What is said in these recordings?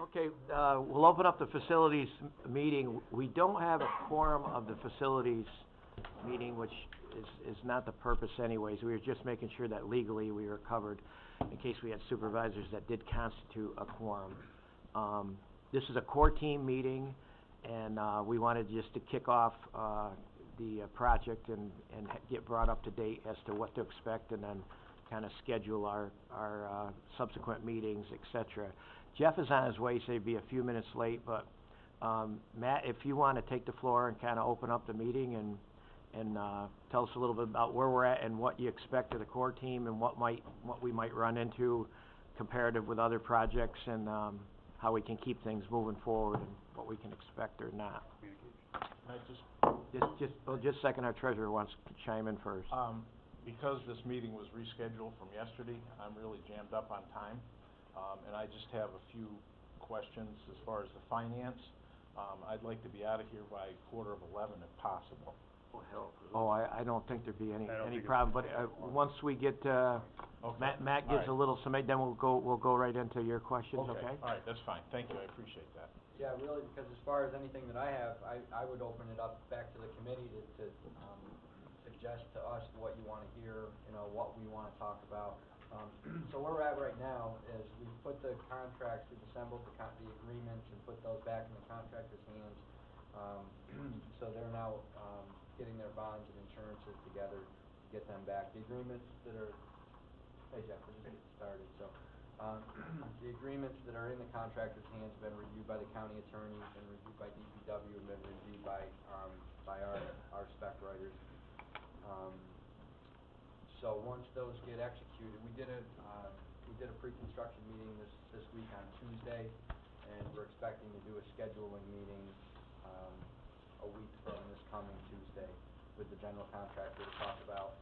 Okay, we'll open up the facilities meeting. We don't have a quorum of the facilities meeting, which is not the purpose anyways. We were just making sure that legally we were covered in case we had supervisors that did constitute a quorum. This is a core team meeting, and we wanted just to kick off the project and get brought up to date as to what to expect, and then kind of schedule our subsequent meetings, etc. Jeff is on his way, so he'd be a few minutes late, but Matt, if you want to take the floor and kind of open up the meeting and tell us a little bit about where we're at and what you expect of the core team and what we might run into comparative with other projects, and how we can keep things moving forward and what we can expect or not. Just a second, our treasurer wants to chime in first. Because this meeting was rescheduled from yesterday, I'm really jammed up on time. And I just have a few questions as far as the finance. I'd like to be out of here by 11:15 if possible. Oh, I don't think there'd be any problem, but once we get, okay. Matt gives a little summation, then we'll go right into your questions, okay? All right, that's fine. Thank you, I appreciate that. Yeah, really, because as far as anything that I have, I would open it up back to the committee to suggest to us what you want to hear, what we want to talk about. So where we're at right now is we've put the contracts, we've assembled the agreements and put those back in the contractor's hands. So they're now getting their bonds and insurances together to get them back. The agreements that are, hey Jeff, we're just getting started. So the agreements that are in the contractor's hands have been reviewed by the county attorney, been reviewed by DPW, and been reviewed by our spec writers. So once those get executed, we did a pre-construction meeting this week on Tuesday, and we're expecting to do a scheduling meeting a week from this coming Tuesday with the general contractor to talk about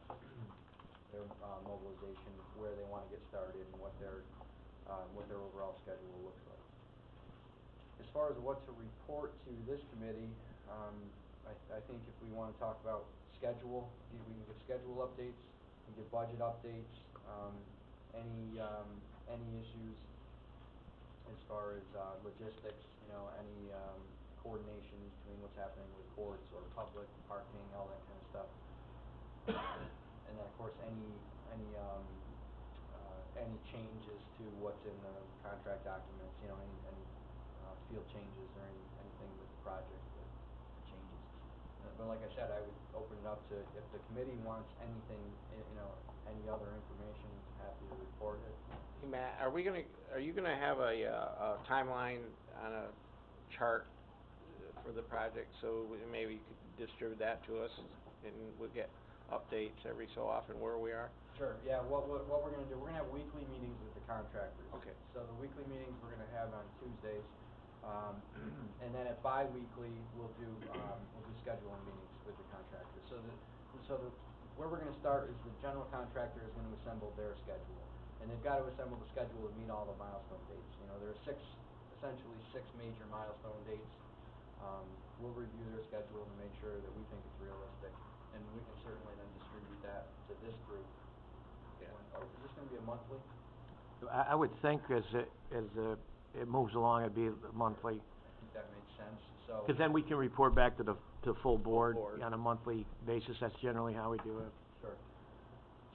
their mobilization, where they want to get started, and what their overall schedule looks like. As far as what to report to this committee, I think if we want to talk about schedule, we can give schedule updates. We give budget updates, any issues as far as logistics, any coordination between what's happening with courts or public parking, all that kind of stuff. And then of course any changes to what's in the contract documents, any field changes or anything with the project that changes. But like I said, I would open it up to, if the committee wants anything, any other information, happy to report it. Hey Matt, are you gonna have a timeline on a chart for the project, so maybe you could distribute that to us, and we'll get updates every so often where we are? Sure, yeah, what we're gonna do, we're gonna have weekly meetings with the contractors. Okay. So the weekly meetings we're gonna have on Tuesdays, and then at bi-weekly, we'll do scheduling meetings with the contractors. Where we're gonna start is the general contractor is gonna assemble their schedule, and they've got to assemble the schedule to meet all the milestone dates. There are essentially six major milestone dates. We'll review their schedule to make sure that we think it's realistic, and we can certainly then distribute that to this group. Yeah. Is this gonna be a monthly? I would think as it moves along, it'd be monthly. I think that makes sense. So. Because then we can report back to the full board on a monthly basis. That's generally how we do it. Sure.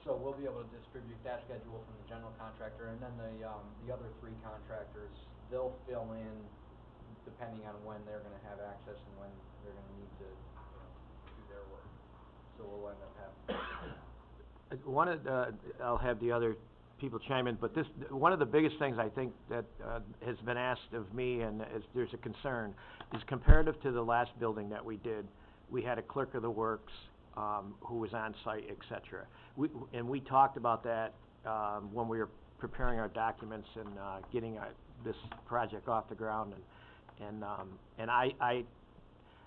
So we'll be able to distribute that schedule from the general contractor, and then the other three contractors, they'll fill in depending on when they're going to have access and when they're going to need to do their work. So we'll end up having. I'll have the other people chime in, but one of the biggest things I think that has been asked of me, and there's a concern, is comparative to the last building that we did. We had a clerk of the works who was on site, etc. We talked about that when we were preparing our documents and getting this project off the ground, and I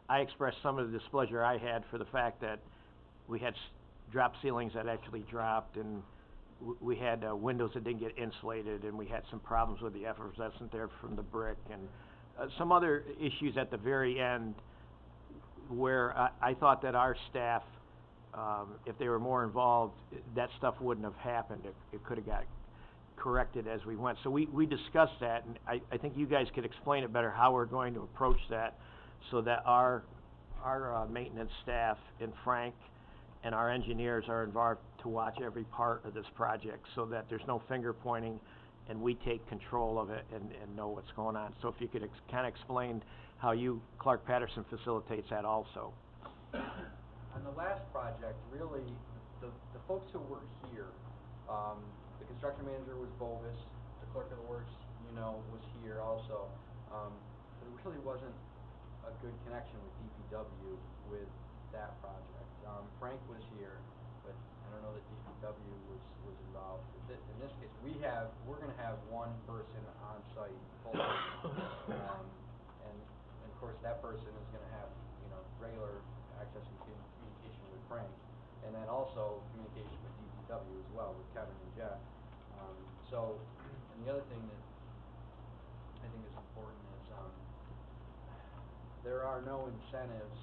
expressed some of the displeasure I had for the fact that we had drop ceilings that actually dropped, and we had windows that didn't get insulated, and we had some problems with the effervescent there from the brick, and some other issues at the very end where I thought that our staff, if they were more involved, that stuff wouldn't have happened. It could have got corrected as we went. So we discussed that, and I think you guys could explain it better, how we're going to approach that, so that our maintenance staff and Frank and our engineers are involved to watch every part of this project, so that there's no finger pointing, and we take control of it and know what's going on. So if you could kind of explain how Clark Patterson facilitates that also. On the last project, really, the folks who were here, the construction manager was Bovis, the clerk of the works, was here also. There really wasn't a good connection with DPW with that project. Frank was here, but I don't know that DPW was involved. In this case, we're gonna have one person on site full time. And of course, that person is gonna have, regular access and communication with Frank, and then also communication with DPW as well, with Kevin and Jeff. And the other thing that I think is important is, there are no incentives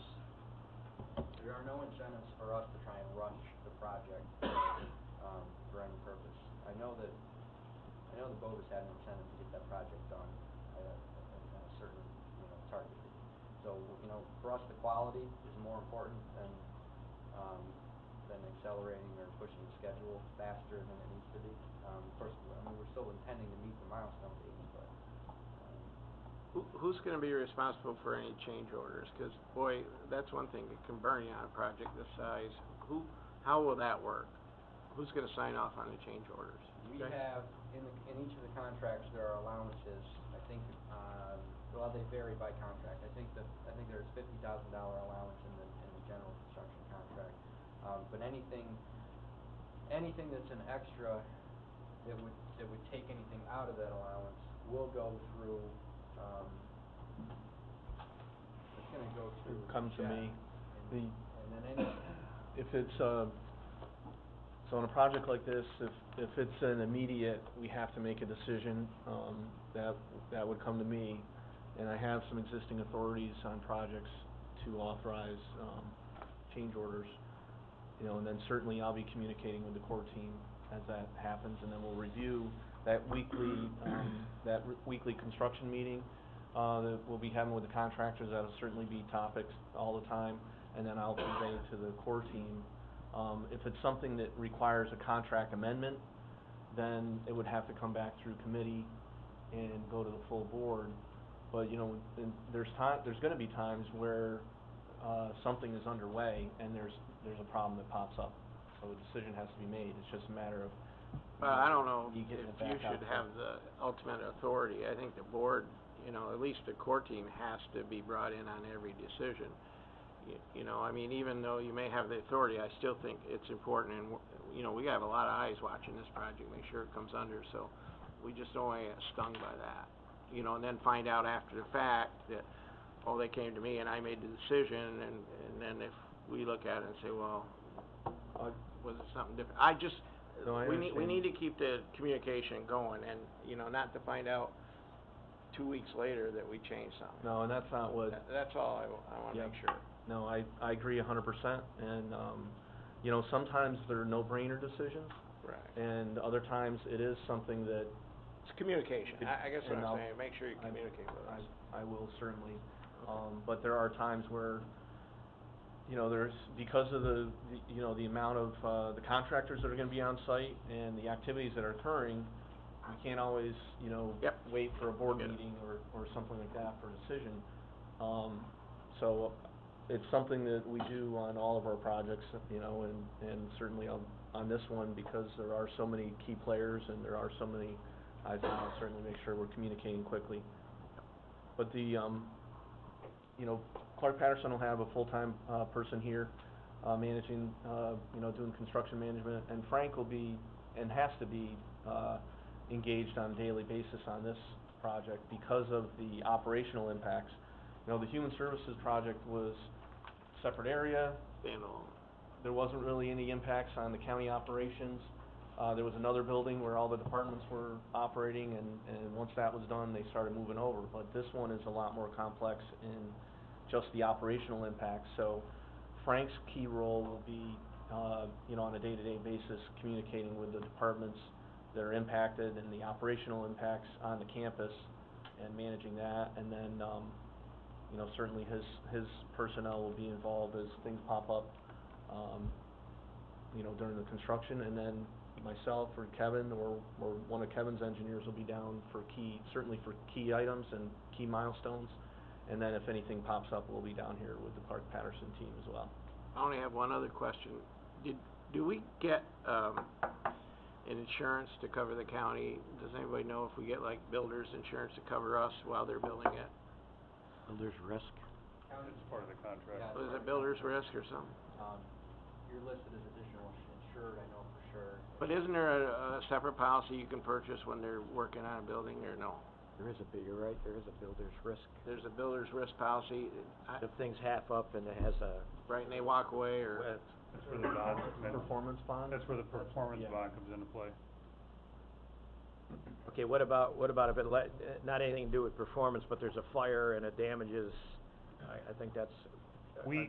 for us to try and rush the project, for any purpose. I know the Bovis had an incentive to get that project done at a certain, target date. So, for us, the quality is more important than accelerating or pushing the schedule faster than it needs to be. Of course, we're still intending to meet the milestone dates, but, Who's gonna be responsible for any change orders? 'Cause boy, that's one thing that can burn you on a project this size. How will that work? Who's gonna sign off on the change orders? we have, in each of the contracts, there are allowances, I think, well, they vary by contract. I think there's $50,000 allowance in the general construction contract. But anything that's an extra that would take anything out of that allowance will go through, it's gonna go through Come to Jeff, me. and then If it's, so on a project like this, if it's an immediate, we have to make a decision, that would come to me. And I have some existing authorities on projects to authorize, change orders. And then certainly I'll be communicating with the core team as that happens, and then we'll review that weekly construction meeting, that we'll be having with the contractors. That'll certainly be topics all the time, and then I'll convey to the core team. If it's something that requires a contract amendment, then it would have to come back through committee and go to the full board. But, and there's gonna be times where, something is underway and there's a problem that pops up. So a decision has to be made. It's just a matter of, Well, I don't know you if getting you it back out should there. have the ultimate authority. I think the board, at least the core team has to be brought in on every decision. Even though you may have the authority, I still think it's important, and, we have a lot of eyes watching this project, make sure it comes under, so we just don't want to get stung by that. And then find out after the fact that, oh, they came to me and I made the decision, and then if we look at it and say, well, was it something different? No, I we understand. need to keep the communication going, and, not to find out 2 weeks later that we changed something. No, and that's not what. That's all I wanna Yep. make sure. No, I agree 100%, and, sometimes they're no-brainer decisions, Right. and other times it is something that It's communication. I guess what And I'm I'll- saying, make sure you communicate with us. I will certainly, but there are times where, there's, because of the amount of, the contractors that are gonna be on site and the activities that are occurring, we can't always, Yep. wait for a board Get it. meeting or something like that for a decision. So it's something that we do on all of our projects, and certainly on this one, because there are so many key players and there are so many, I think I'll certainly make sure we're communicating quickly. But Clark Patterson will have a full-time, person here, managing, doing construction management, and Frank will be, and has to be, engaged on a daily basis on this project because of the operational impacts. The human services project was separate area. Standalone. There wasn't really any impacts on the county operations. There was another building where all the departments were operating, and once that was done, they started moving over. But this one is a lot more complex in just the operational impacts. So Frank's key role will be, on a day-to-day basis, communicating with the departments, that are impacted and the operational impacts on the campus and managing that. And then, you know, certainly his personnel will be involved as things pop up, you know, during the construction. And then myself or Kevin or one of Kevin's engineers will be down for certainly for key items and key milestones. And then if anything pops up, we'll be down here with the Park Patterson team as well. I only have one other question. Do we get, an insurance to cover the county? Does anybody know if we get like builder's insurance to cover us while they're building it? Builder's risk. It's part of the contract. Yeah. Was it builder's risk or something? You're listed as additional insured, I know for sure. But isn't there a separate policy you can purchase when they're working on a building, or no? You're right, there is a builder's risk. There's a builder's risk policy, If things half up and it has a, right, and they walk away, or? That's where the bond, Performance bond? that's where the performance Yeah. bond comes into play. okay, what about if it not anything to do with performance, but there's a fire and it damages, I think that's. We,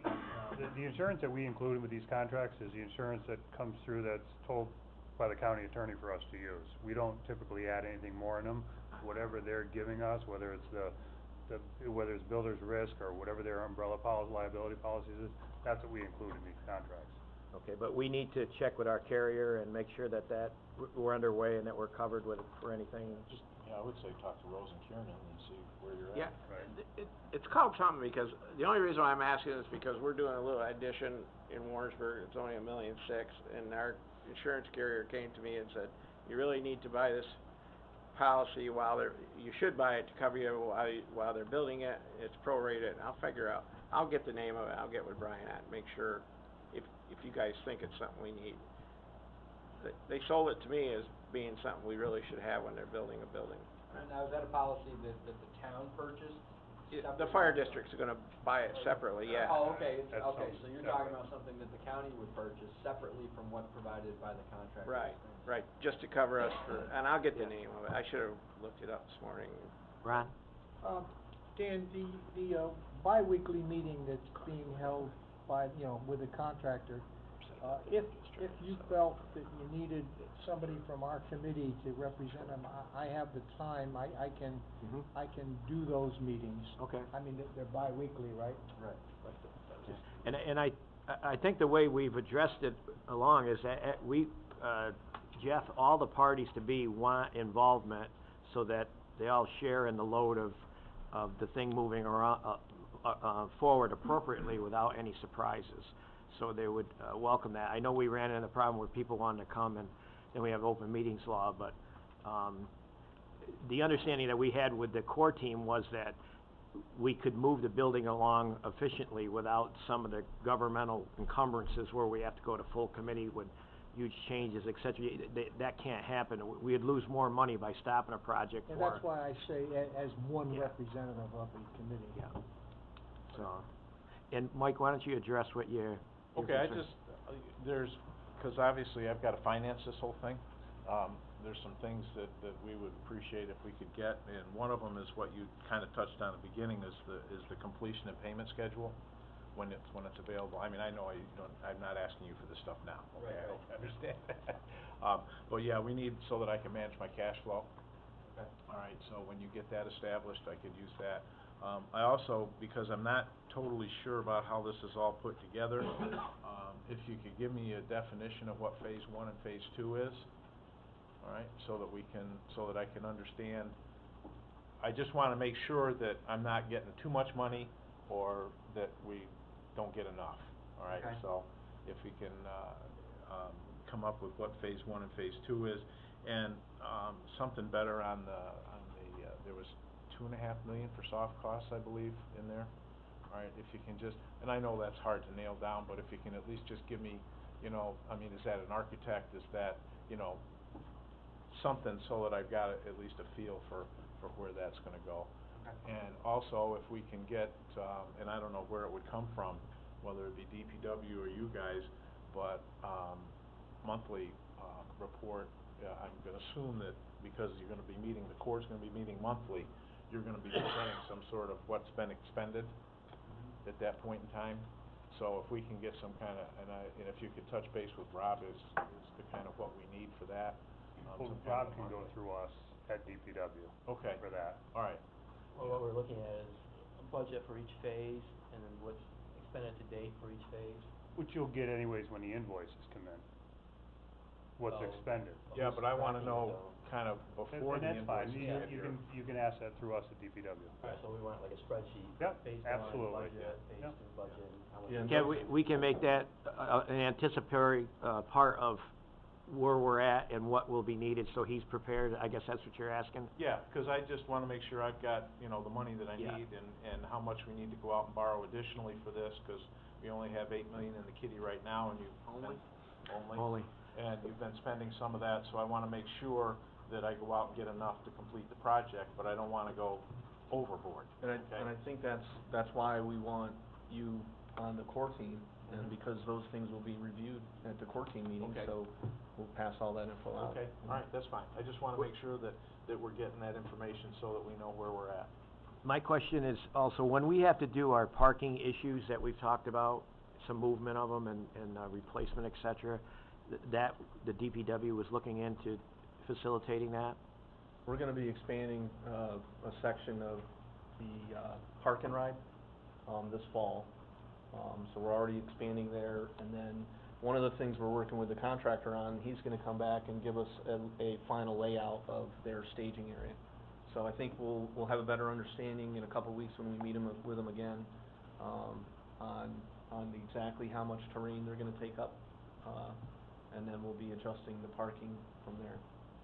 the insurance that we include with these contracts is the insurance that comes through that's told by the county attorney for us to use. We don't typically add anything more in them. Whatever they're giving us, whether it's whether it's builder's risk or whatever their umbrella liability policies is, that's what we include in these contracts. Okay, but we need to check with our carrier and make sure that we're underway and that we're covered with, for anything. Just, yeah, I would say talk to Rose and Kieran and see where you're Yeah, at. Right. it's called something because, the only reason why I'm asking is because we're doing a little addition in Warrensburg. It's only $1.6 million, and our insurance carrier came to me and said, you really need to buy this policy you should buy it to cover you while they're building it. It's prorated. I'll get the name of it. I'll get with Brian and make sure if you guys think it's something we need. They sold it to me as being something we really should have when they're building a building. Now, is that a policy that the town purchased? The separately? fire district's gonna buy it separately, yeah. Oh, okay, That's okay, something so you're talking separate. about something that the county would purchase separately from what's provided by the contractor. Right, just to cover us and I'll get the name of it. I should've looked it up this morning. Ron? Dan, the bi-weekly meeting that's being held by, with the contractor, if you felt that you needed somebody from our committee to represent them, I have the time, I can do those meetings. Okay. I mean, they're bi-weekly, right? Right. And I think the way we've addressed it along is that Jeff, all the parties to be want involvement so that they all share in the load of the thing moving around, forward appropriately without any surprises. So they would welcome that. I know we ran into the problem where people wanted to come and then we have open meetings law, but the understanding that we had with the core team was that we could move the building along efficiently without some of the governmental encumbrances where we have to go to full committee with huge changes, et cetera. That can't happen. We'd lose more money by stopping a project And for. that's why I say as one Yeah. representative of the committee. Yeah. So, and Mike, why don't you address what your Okay, I concern- just, because obviously I've got to finance this whole thing. There's some things that we would appreciate if we could get, and one of them is what you kind of touched on at the beginning, is the completion and payment schedule, when it's available. I mean, I know I'm not asking you for this stuff now, okay? Right, I hope right. you understand that. But yeah, we need, so that I can manage my cash flow. Okay. All right, so when you get that established, I could use that. I also, because I'm not totally sure about how this is all put together, if you could give me a definition of what phase 1 and phase 2 is, all right, so that I can understand. I just want to make sure that I'm not getting too much money or that we don't get enough, all right? Okay. So if we can come up with what phase 1 and phase 2 is, and something better on the there was $2.5 million for soft costs, I believe, in there. All right, if you can just, and I know that's hard to nail down, but if you can at least just give me, I mean, is that an architect, is that, something, so that I've got at least a feel for where that's gonna go. Okay. And also, if we can get, and I don't know where it would come from, whether it be DPW or you guys, but, monthly, report, I'm gonna assume that because you're gonna be meeting, the court's gonna be meeting monthly, you're gonna be presenting some sort of what's been expended at that point in time. So if we can get some kind of, and if you could touch base with Rob, is the kind of what we need for that. Well, sometime Rob in the can go month. through us at DPW Okay, for that. all right. Well, what we're looking at is a budget for each phase, and then what's expended to date for each phase. Which you'll get anyways when the invoices come in. What's So- expended. Yeah, but I wanna Tracking, know so- kind of before And the that's fine, invoice. you, Yeah. you can ask that through us at DPW. Alright, so we want like a spreadsheet. Yep, Phase absolutely. one, budget, phase Yep. two, budget, and how much. Yeah, and Yeah, we can make that, an anticipatory, part of where we're at and what will be needed, so he's prepared, I guess that's what you're asking? Yeah, 'cause I just wanna make sure I've got, you know, the money that I Yeah. need and how much we need to go out and borrow additionally for this, 'cause we only have 8 million in the kitty right now, and you've been. Only? And you've been spending some of that, so I wanna make sure that I go out and get enough to complete the project, but I don't wanna go overboard, And okay? I think that's why we want you on the core team, and because those things will be reviewed at the core team meeting, Okay. so we'll pass all that info out. Okay, all right, that's fine. I just wanna make sure that we're getting that information so that we know where we're at. My question is also, when we have to do our parking issues that we've talked about, some movement of them and replacement, et cetera, that, the DPW was looking into facilitating that? We're gonna be expanding, a section of the, park and ride, this fall. So we're already expanding there, and then one of the things we're working with the contractor on, he's gonna come back and give us a final layout of their staging area. So I think we'll have a better understanding in a couple of weeks when we meet with him again, on exactly how much terrain they're gonna take up, and then we'll be adjusting the parking from there.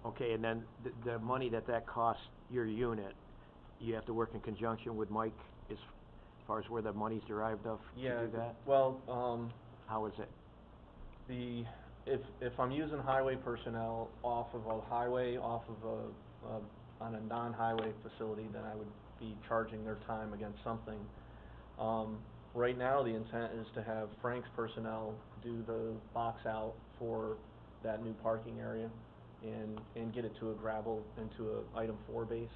Okay, and then the money that costs your unit, you have to work in conjunction with Mike as far as where the money's derived of to Yeah, do that? well, How is it? if I'm using highway personnel off of a highway, off of on a non-highway facility, then I would be charging their time against something. Right now, the intent is to have Frank's personnel do the box out for that new parking area and get it to a gravel, into a item 4 base.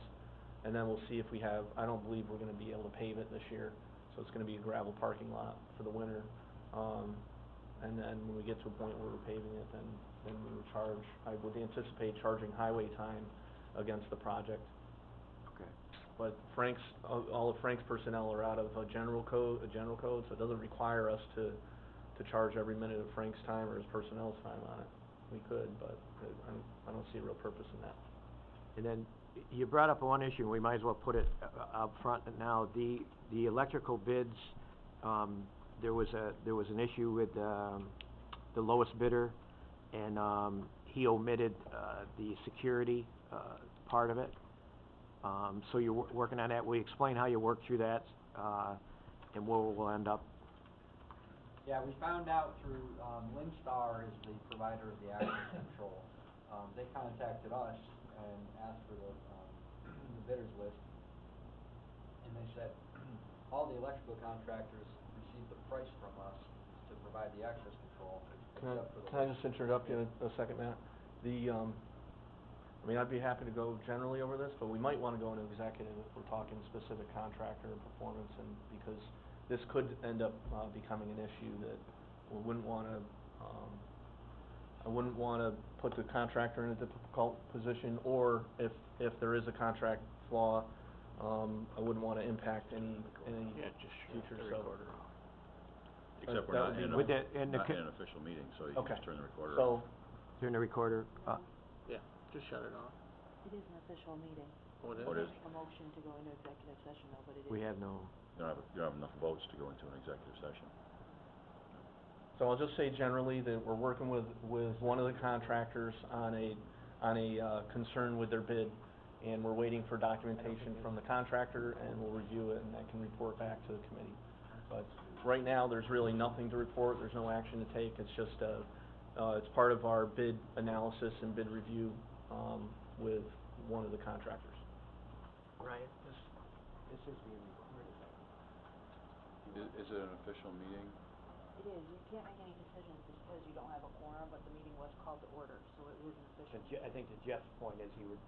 And then we'll see if we have, I don't believe we're gonna be able to pave it this year, so it's gonna be a gravel parking lot for the winter. And then when we get to a point where we're paving it, then we would charge, I would anticipate charging highway time against the project. Okay. But all of Frank's personnel are out of a general code, so it doesn't require us to charge every minute of Frank's time or his personnel's time on it. We could, but I don't see a real purpose in that. And then, you brought up one issue, and we might as well put it up front now, the electrical bids, there was an issue with, the lowest bidder, and, he omitted, the security, part of it. So you're working on that, will you explain how you work through that, and where we'll end up? Yeah, we found out through, Lindstar is the provider of the access control. They contacted us and asked for the bidders list. And they said, all the electrical contractors received the price from us to provide the access control, except for the. Can I just interrupt you a second, Matt? I mean, I'd be happy to go generally over this, but we might wanna go into executive if we're talking specific contractor and performance, and because this could end up, becoming an issue that we wouldn't wanna, I wouldn't wanna put the contractor in a difficult position, or if there is a contract flaw, I wouldn't wanna impact any future, so. Except we're that not would be in my- With the- and the not co- in an official meeting, so you can Okay. just turn the recorder So, off. Turn the recorder, Yeah, just shut it off. It is an official meeting. Oh, it is? Oh, it is? A motion to go into executive session though, but it is. we have no, You don't have enough votes to go into an executive session. So I'll just say generally that we're working with one of the contractors on a concern with their bid, and we're waiting for documentation from the contractor, and we'll review it, and I can report back to the committee. But right now, there's really nothing to report, there's no action to take, it's just it's part of our bid analysis and bid review, with one of the contractors. Ryan, this is being recorded. Is it an official meeting? It is, you can't make any decisions because you don't have a quorum, but the meeting was called to order, so it is an official. I think to Jeff's point is he would,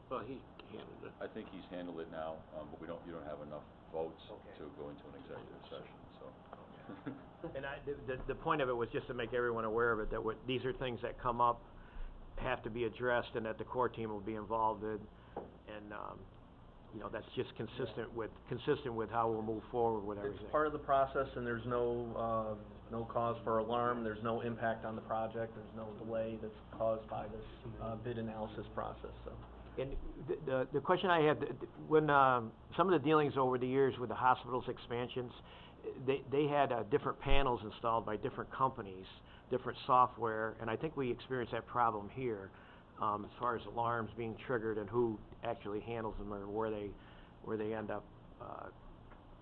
Well, he handled it. I think he's handled it now, but you don't have enough votes Okay. to go into an executive session, so. and the point of it was just to make everyone aware of it, that these are things that come up, have to be addressed and that the core team will be involved in. And, you know, that's just consistent with how we'll move forward with everything. It's part of the process, and there's no cause for alarm, there's no impact on the project, there's no delay that's caused by this, bid analysis process, so. And the question I had, when, some of the dealings over the years with the hospital's expansions, they had, different panels installed by different companies, different software, and I think we experienced that problem here, as far as alarms being triggered and who actually handles them or where they end up,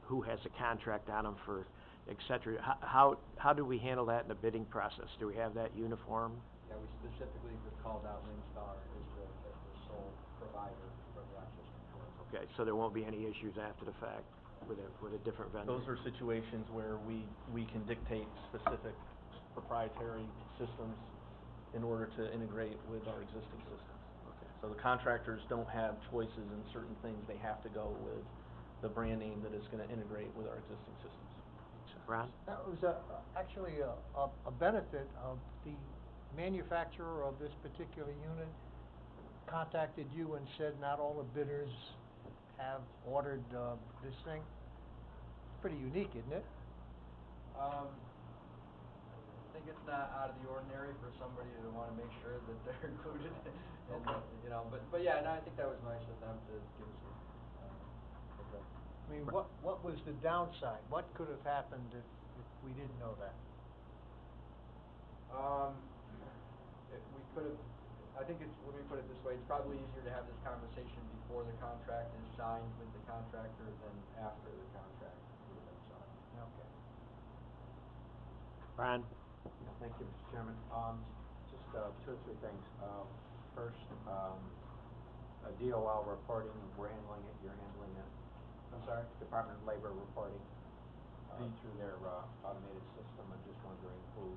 who has a contract on them for, et cetera. How do we handle that in the bidding process? Do we have that uniform? Yeah, we specifically called out Winstar as the sole provider for the access control. Okay, so there won't be any issues after the fact with a different vendor? Those are situations where we can dictate specific proprietary systems in order to integrate with our existing systems. Okay. So the contractors don't have choices in certain things, they have to go with the brand name that is gonna integrate with our existing systems. Ron? That was actually a benefit of the manufacturer of this particular unit contacted you and said not all the bidders have ordered this thing. Pretty unique, isn't it? I think it's not out of the ordinary for somebody to wanna make sure that they're included, and, you know, but yeah, no, I think that was nice of them to give us a I mean, what was the downside? What could have happened if we didn't know that? We could have, I think it's, let me put it this way, it's probably easier to have this conversation before the contract is signed with the contractor than after the contract has been signed. Okay. Ron? Yeah, thank you, Mr. Chairman. Just, two or three things. First, DOL reporting, we're handling it, you're handling it. I'm sorry? Department of Labor reporting, through their, automated system. I'm just wondering who.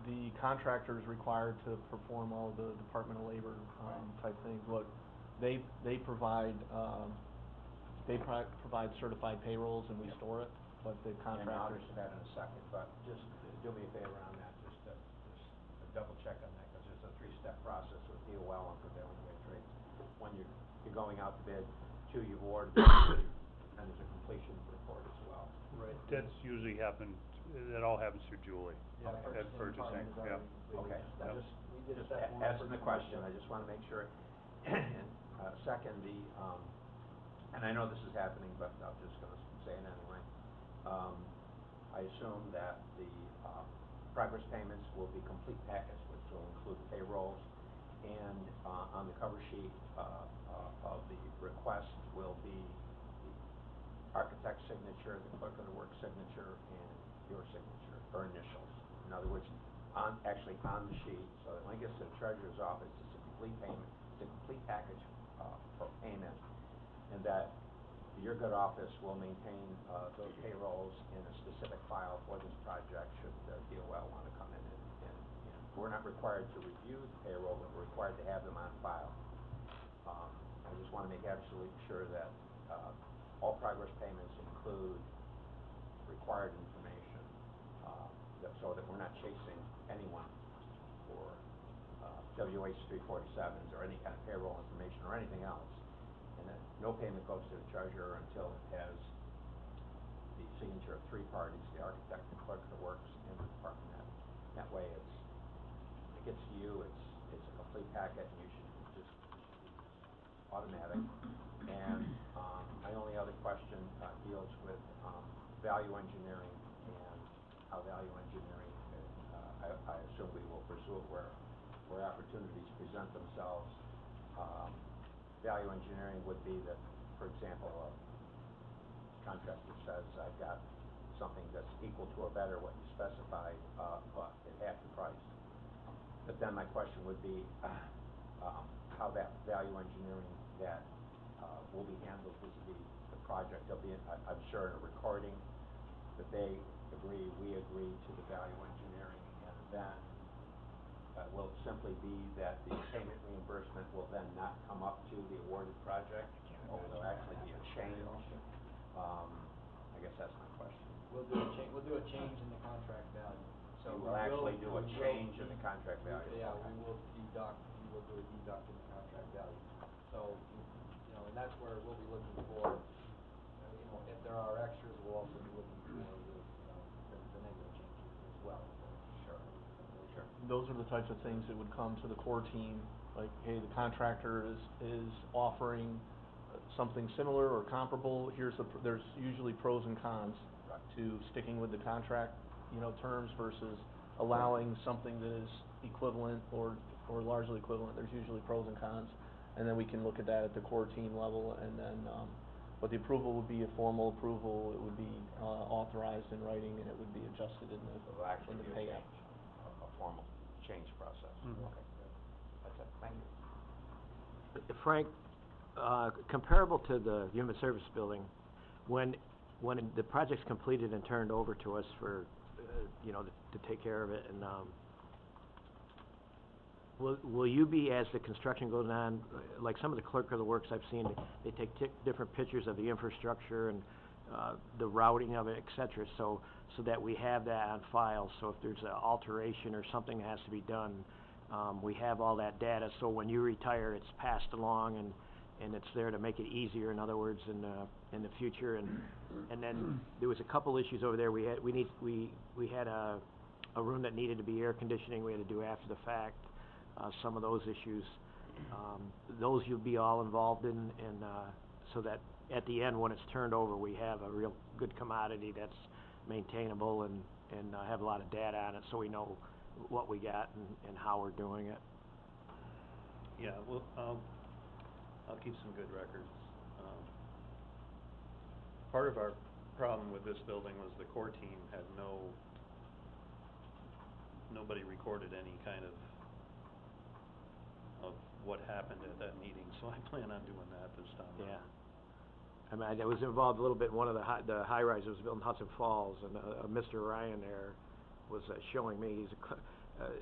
The contractor is required to perform all the Department of Labor, type things. What they provide, provide certified payrolls and we store it, but the And I'll contractors. answer that in a second, but just do me a favor on that, just to double check on that, because there's a three-step process with DOL and prevailing wage rates. When you're going out to bid, two, you've awarded, and there's a completion report as well. Right. That's usually that all happens through Julie. Yeah, At purchasing, department is yeah. already completed. Okay, That that was, we did just step one. asking the question, I just wanna make sure. And, second, and I know this is happening, but I'm just gonna say it anyway. I assume that the, progress payments will be complete package, which will include payrolls, and, on the cover sheet, of the request will be the architect's signature, the clerk of the works signature, and your signature, or initials. In other words, actually on the sheet, so that when it gets to the treasurer's office, it's a complete payment, it's a complete package, for payment, and that your good office will maintain, those payrolls in a specific file for this project, should DOL wanna come in and we're not required to review the payroll, but we're required to have them on file. I just wanna make absolutely sure that, all progress payments include required information, so that we're not chasing anyone for, WH 347s or any kind of payroll information or anything else. And that no payment goes to the treasurer until it has the signature of three parties, the architect, the clerk of the works, and the department head. That way it gets to you, it's a complete packet, and you should just automatic. And, my only other question, deals with, value engineering and how value engineering, I assume we will pursue it where opportunities present themselves. Value engineering would be that, for example, a contractor says, I've got something that's equal to or better what you specified, but at half the price. But then my question would be, how that value engineering that, will be handled vis-a-vis the project. There'll be, I'm sure, in a recording that they agree, we agree to the value engineering, and then will it simply be that the payment reimbursement will then not come up to the awarded project, or will there actually be a change? I guess that's my question. We'll do a change in the contract value, so. You We'll actually do a change in the contract value. Yeah, Okay. we will do a deduct in the contract value. So, you know, and that's where we'll be looking for, you know, if there are extras, we'll also be looking for the, you know, the negative changes as well. Sure. Sure. Those are the types of things that would come to the core team, like, hey, the contractor is offering something similar or comparable, there's usually pros and cons Right. to sticking with the contract, you know, terms versus allowing something that is equivalent or largely equivalent. There's usually pros and cons, and then we can look at that at the core team level, and then, but the approval would be a formal approval, it would be, authorized in writing, and it would be adjusted in So it'll actually the be a payout. change, a formal change process. Mhm. Okay. That's it. Thank you. Frank, comparable to the human service building, when the project's completed and turned over to us for, you know, to take care of it, and, will you be, as the construction goes on, like some of the clerk of the works I've seen, they take different pictures of the infrastructure and, the routing of it, et cetera, so that we have that on file, so if there's an alteration or something that has to be done, we have all that data, so when you retire, it's passed along and it's there to make it easier, in other words, in the future, and then there was a couple issues over there, we had a room that needed to be air conditioning, we had to do after the fact, some of those issues, those you'll be all involved in, and, so that at the end, when it's turned over, we have a real good commodity that's maintainable and have a lot of data on it, so we know what we got and how we're doing it. Yeah, well, I'll keep some good records. Part of our problem with this building was the core team had nobody recorded any kind of what happened at that meeting, so I plan on doing that this time. Yeah. I mean, I was involved a little bit in one of the high-rise that was built in Hudson Falls, and Mr. Ryan there was showing me,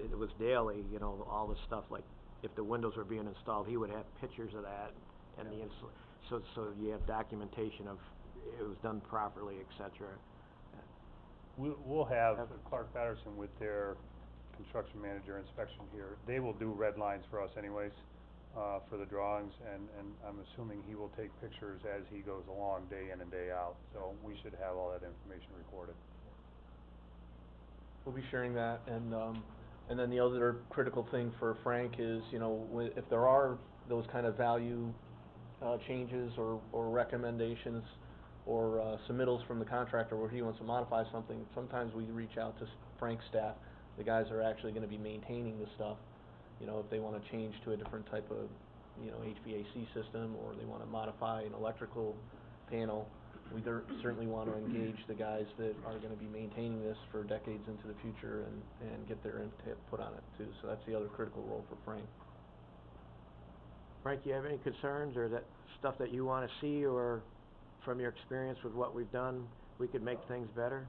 it was daily, you know, all this stuff, like if the windows were being installed, he would have pictures of that, and so you have documentation of it was done properly, et cetera. We'll have Clark Patterson with their construction manager inspection here. They will do red lines for us anyways, for the drawings, and I'm assuming he will take pictures as he goes along, day in and day out, so we should have all that information recorded. We'll be sharing that, and then the other critical thing for Frank is, you know, if there are those kind of value changes or recommendations or submittals from the contractor where he wants to modify something, sometimes we reach out to Frank's staff, the guys that are actually going to be maintaining the stuff, you know, if they want to change to a different type of, you know, HVAC system, or they want to modify an electrical panel, we certainly want to engage the guys that are going to be maintaining this for decades into the future and get their input on it too. So that's the other critical role for Frank. Frank, you have any concerns or that stuff that you want to see, or from your experience with what we've done, we could make things better?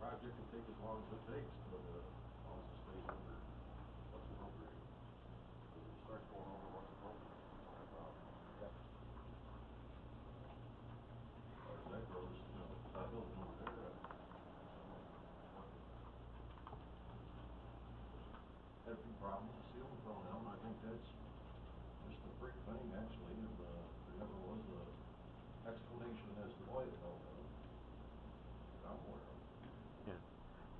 Project can take as long as it takes, but as long as it stays under what's appropriate. When you start going over what's appropriate, it's not a problem. Yep. As far as that goes, you know, that building over there, had a few problems, the ceiling fell down, I think that's just a freak thing, actually, and, there never was a explanation as to why it fell down. That I'm aware of.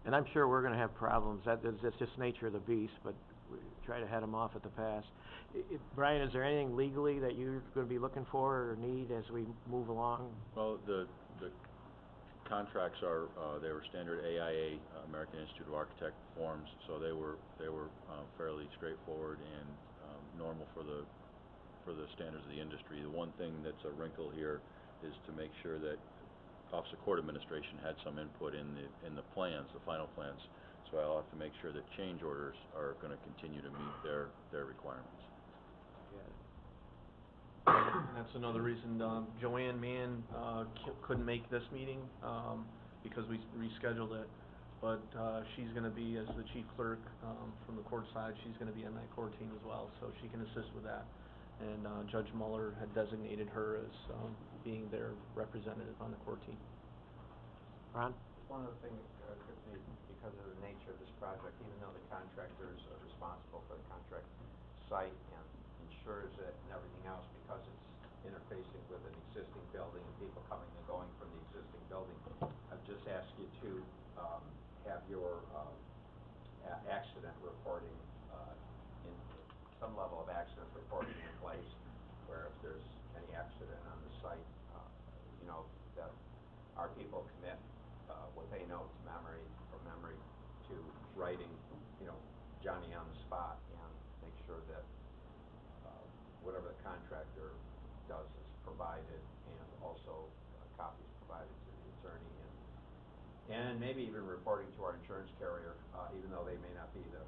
And I'm sure we're gonna have problems, that's just nature of the beast, but we try to head them off at the pass. Brian, is there anything legally that you're gonna be looking for or need as we move along? Well, the contracts are, they were standard AIA, American Institute of Architect forms, so they were fairly straightforward and, normal for the standards of the industry. The one thing that's a wrinkle here is to make sure that Office of Court Administration had some input in the plans, the final plans, so I'll have to make sure that change orders are gonna continue to meet their requirements. And that's another reason, Joanne Mann, couldn't make this meeting, because we rescheduled it, but, she's gonna be, as the chief clerk, from the court side, she's gonna be on that court team as well, so she can assist with that. And, Judge Mueller had designated her as, being their representative on the court team. Ron? One of the things that occurred to me, because of the nature of this project, even though the contractors are responsible for the contract site and insures it and everything else, because it's interfacing with an existing building and people coming and going from the existing building, I've just asked you to, have your, accident reporting, in some level of accident reporting in place, where if there's any accident on the site, you know, that our people commit, what they know to memory, from memory to writing, you know, Johnny on the spot, and make sure that, whatever the contractor does is provided, and also copies provided to the attorney, and maybe even reporting to our insurance carrier, even though they may not be the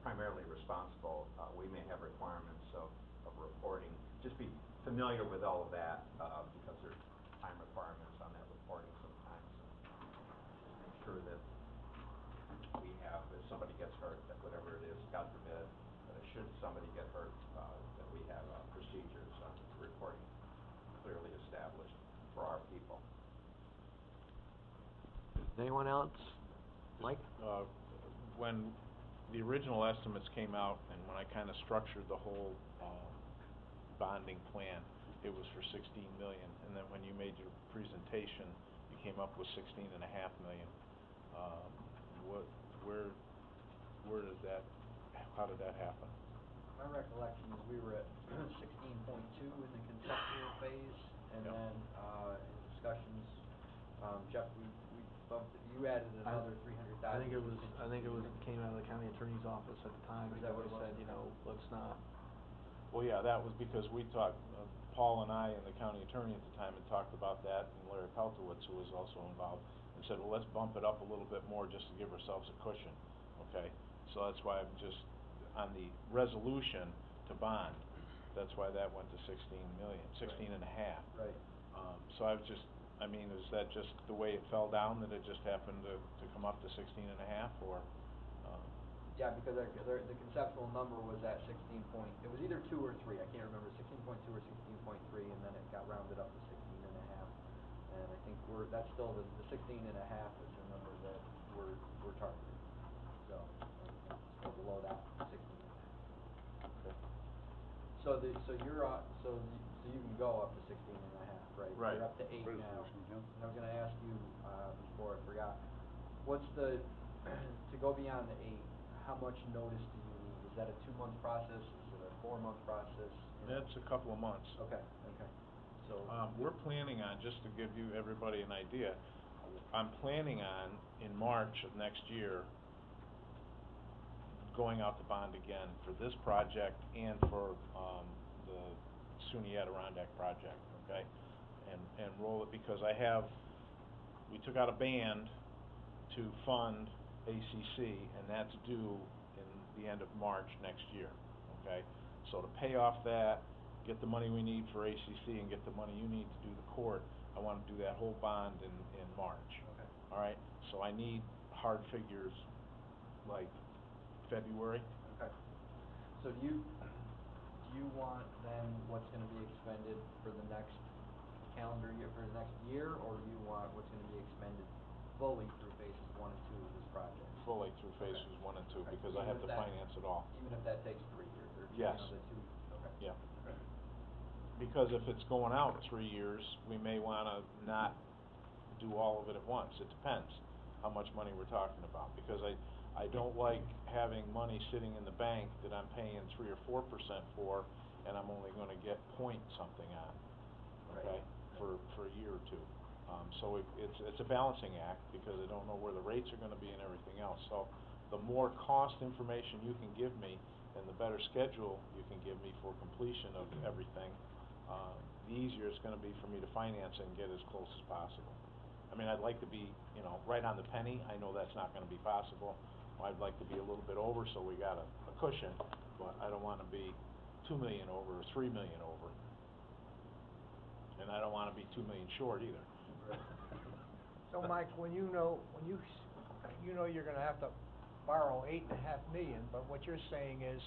primarily responsible, we may have requirements of reporting. Just be familiar with all of that, because there's time requirements on that reporting sometimes. Just make sure that we have, if somebody gets hurt, that whatever it is, God forbid, should somebody get hurt, that we have procedures on reporting clearly established for our people. Does anyone else like? When the original estimates came out, and when I kind of structured the whole, bonding plan, it was for 16 million, and then when you made your presentation, you came up with 16.5 million. Where did that, how did that happen? My recollection is we were at 16.2 in the conceptual phase, and Yep. then, in discussions, Jeff, we bumped, you added another 300,000. I think it was, came out of the county attorney's office at the time, Is because that what they it was? said, you know, let's not. Well, yeah, that was because we talked, Paul and I and the county attorney at the time had talked about that, and Larry Peltowitz, who was also involved, and said, well, let's bump it up a little bit more just to give ourselves a cushion, okay? So that's why I'm just, on the resolution to bond, that's why that went to 16 million, 16 and a half. Right. So I was just, I mean, is that just the way it fell down, that it just happened to come up to 16 and a half, or? Yeah, because the conceptual number was at 16 point, it was either 2 or 3, I can't remember, 16.2 or 16.3, and then it got rounded up to 16 and a half. And I think that's still, the 16 and a half is the number that we're targeting. So, still below that 16 and a half. Okay. So you can go up to 16 and a half, right? Right. You're up to 8 now. Resolution, yeah. And I was gonna ask you, before I forgot, what's the, to go beyond the 8, how much notice do you need? Is that a 2-month process? Is it a 4-month process? You know? That's a couple of months. Okay. So. We're planning on, just to give you, everybody an idea, I'm planning on, in March of next year, going out to bond again for this project and for, the SUNY Adirondack project, okay? And roll it, because we took out a band to fund ACC, and that's due in the end of March next year, okay? So to pay off that, get the money we need for ACC, and get the money you need to do the court, I want to do that whole bond in March. Okay. All right? So I need hard figures like February. Okay. So do you want then what's gonna be expended for the next calendar year, for the next year, or do you want what's gonna be expended fully through phases 1 and 2 of this project? Fully through Okay. phases 1 and 2, Okay. because I Even have if to that- finance it all. Even if that takes 3 years, or, Yes. the 2, okay. Yeah. Okay. Because if it's going out 3 years, we may wanna not do all of it at once. It depends how much money we're talking about, because I don't like having money sitting in the bank that I'm paying 3 or 4% for, and I'm only gonna get point something on, okay? For a year or 2. So it's a balancing act, because I don't know where the rates are gonna be and everything else. So the more cost information you can give me, and the better schedule you can give me for completion of everything, the easier it's gonna be for me to finance it and get as close as possible. I mean, I'd like to be, you know, right on the penny. I know that's not gonna be possible. I'd like to be a little bit over, so we got a cushion, but I don't wanna be 2 million over or 3 million over. And I don't wanna be 2 million short either. So Mike, when you know you're gonna have to borrow 8.5 million, but what you're saying is,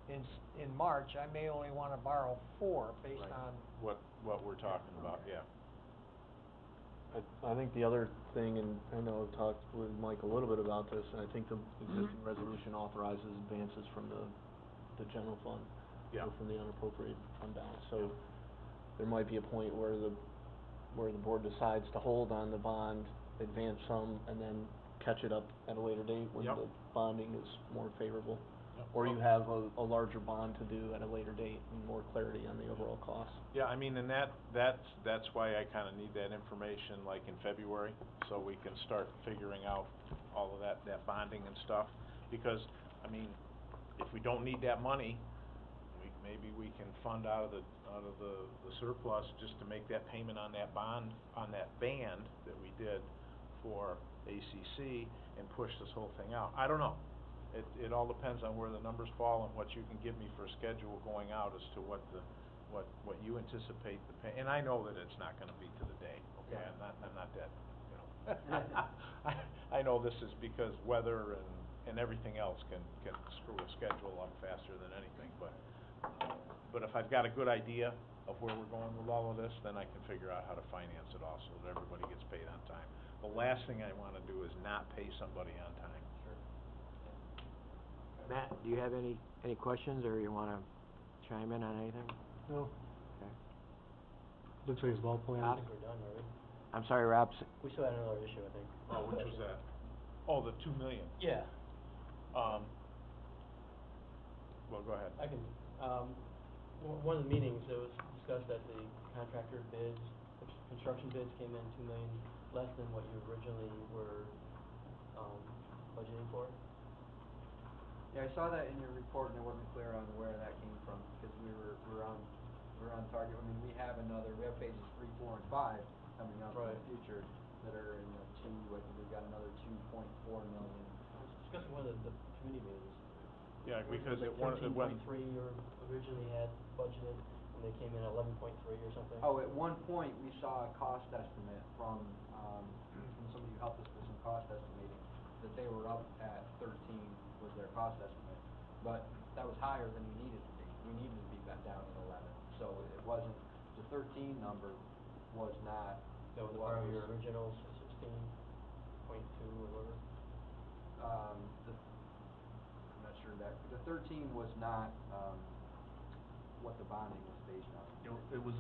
in March, I may only wanna borrow 4 based Right. on. What we're talking about, yeah. I think the other thing, and I know I've talked with Mike a little bit about this, and I think the existing resolution authorizes advances from the general fund. Yeah. Or from the unappropriated fund balance, so there might be a point where the board decides to hold on the bond, advance some, and then catch it up at a later date when Yep. the bonding is more favorable. Yep. Or you Well- have a larger bond to do at a later date and more clarity on the overall cost. Yeah, I mean, and that's why I kinda need that information like in February, so we can start figuring out all of that bonding and stuff. Because, I mean, if we don't need that money, maybe we can fund out of the surplus just to make that payment on that bond, on that band that we did for ACC and push this whole thing out. I don't know. It all depends on where the numbers fall and what you can give me for a schedule going out as to what you anticipate the pay. And I know that it's not gonna be to the day, okay? I'm not that, you know. I know this is because weather and everything else can screw a schedule up faster than anything, but if I've got a good idea of where we're going with all of this, then I can figure out how to finance it all so that everybody gets paid on time. The last thing I wanna do is not pay somebody on time. Matt, do you have any questions, or you wanna chime in on anything? No, Okay. looks like it's well planned. I think we're done, are we? I'm sorry, Rob, We still had another issue, I think. Oh, which was that? Oh, the 2 million. Yeah, Well, go ahead. I can, one of the meetings, it was discussed that the contractor bids, construction bids came in 2 million less than what you originally were, budgeting for. Yeah, I saw that in your report, and I wasn't clear on where that came from, because we're on target. I mean, we have pages 3, 4, and 5 coming up in Right. the future that are in the I think we've got another 2.4 million. I was discussing one of the committee meetings. Yeah, because It it was like went. 13.3 or originally had budgeted, and they came in at 11.3 or something. Oh, at one point, we saw a cost estimate from somebody who helped us with some cost estimating, that they were up at 13 was their cost estimate, but that was higher than we needed to be. We needed to be back down at 11, so it wasn't, the 13 number was not. That was what part of was- your original 16.2 or whatever? I'm not sure that, the 13 was not, what the bonding was based on. It was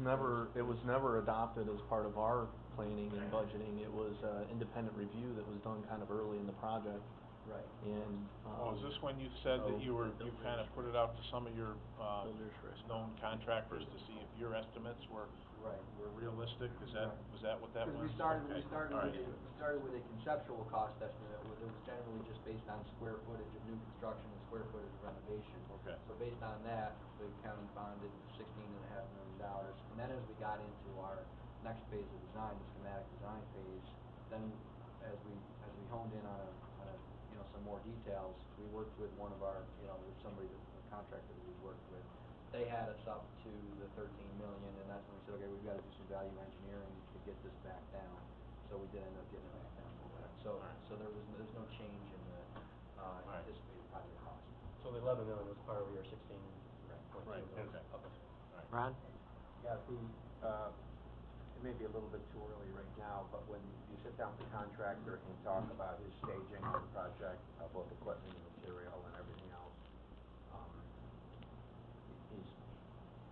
never adopted as part of our planning and budgeting. It was independent review that was done kind of early in the project, Right. and, Oh, is this when you said that you kind of put it out to some of your, Builders for known contractors to see if your estimates were Right. realistic? Right. Was that what that was? Because we started Okay. All right. with a conceptual cost estimate, it was generally just based on square footage of new construction and square footage of renovation. Okay. So based on that, the county bonded $16.5 million, and then as we got into our next phase of design, the schematic design phase, then as we honed in on some more details, we worked with one of our, with somebody, a contractor that we worked with. They had us up to the 13 million, and that's when we said, okay, we've gotta do some value engineering to get this back down. So we did end up getting it back down a little bit. So, Alright. so there's no change in the, anticipated project cost. So the 11 million was part of your 16.2 Right, million. okay. Okay. Ron? Yeah, it may be a little bit too early right now, but when you sit down with the contractor and talk about his staging of the project, both equipment and material and everything else, he's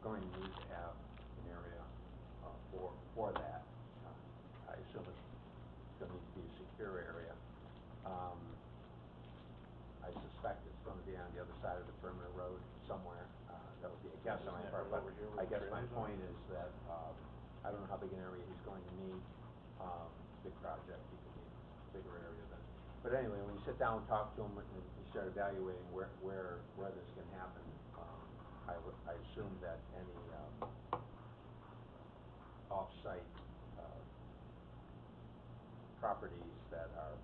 going to need to have an area, for that. I assume it's gonna need to be a secure area. I suspect it's gonna be on the other side of the perimeter road somewhere. That would be a guess on my part, but I guess my point is that, I don't know how big an area he's going to need. Big project, he could need a bigger area than. But anyway, when you sit down and talk to him and you start evaluating where this can happen, I assume that any, off-site, properties that are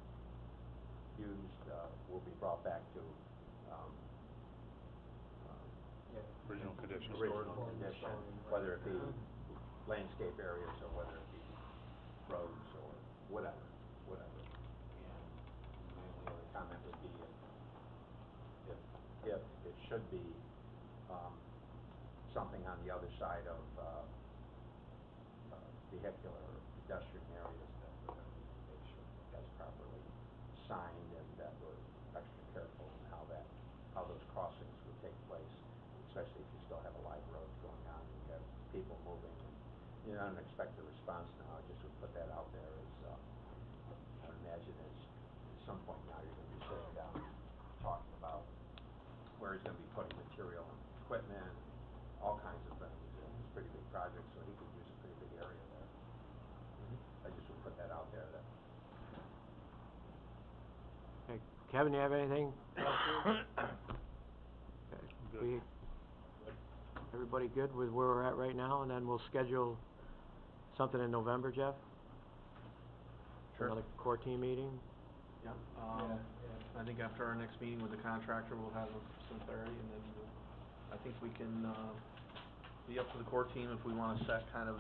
used, will be brought back to, Original condition. original condition, whether it be landscape areas or whether it be roads or whatever. And my only other comment would be if it should be, something on the other side of, vehicular or pedestrian areas, that properly signed and that we're extra careful in how those crossings would take place, especially if you still have a live road going on, and you have people moving, and you don't expect a response now. I just would put that out there as, I would imagine at some point now, you're gonna be sitting down, talking about where he's gonna be putting material and equipment, all kinds of things. And it's a pretty big project, so he could use a pretty big area there. I just would put that out there, that Okay, Kevin, you have anything? Okay, Good. everybody good with where we're at right now, and then we'll schedule something in November, Jeff? Sure. Another core team meeting? Yeah, I think after our next meeting with the contractor, we'll have some clarity, and then I think we can, be up to the core team if we wanna set kind of,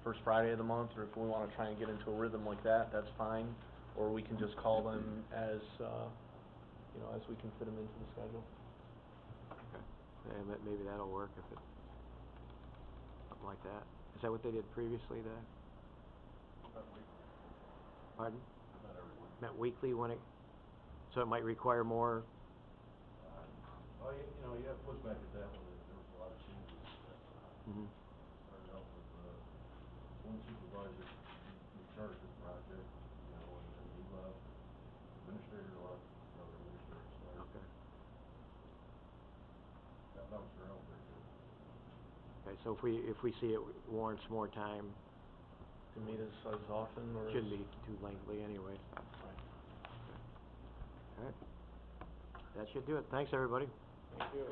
first Friday of the month, or if we wanna try and get into a rhythm like that, that's fine. Or we can just call them as, as we can fit them into the schedule. Okay. Yeah, maybe that'll work if it, something like that. Is that what they did previously, Pardon? Not every week. Met weekly when it, so it might require more, Well, you have to look back at that one, there was a lot of changes at that time. mhm. Started out with, one supervisor in charge of the project, and then he left, administrator left, another administrator started. Okay. That bounced around pretty good. Okay, so if we see it warrants more time, To meet as often, or shouldn't be too lengthy anyway. Right. All right. That should do it. Thanks, everybody. Thank you.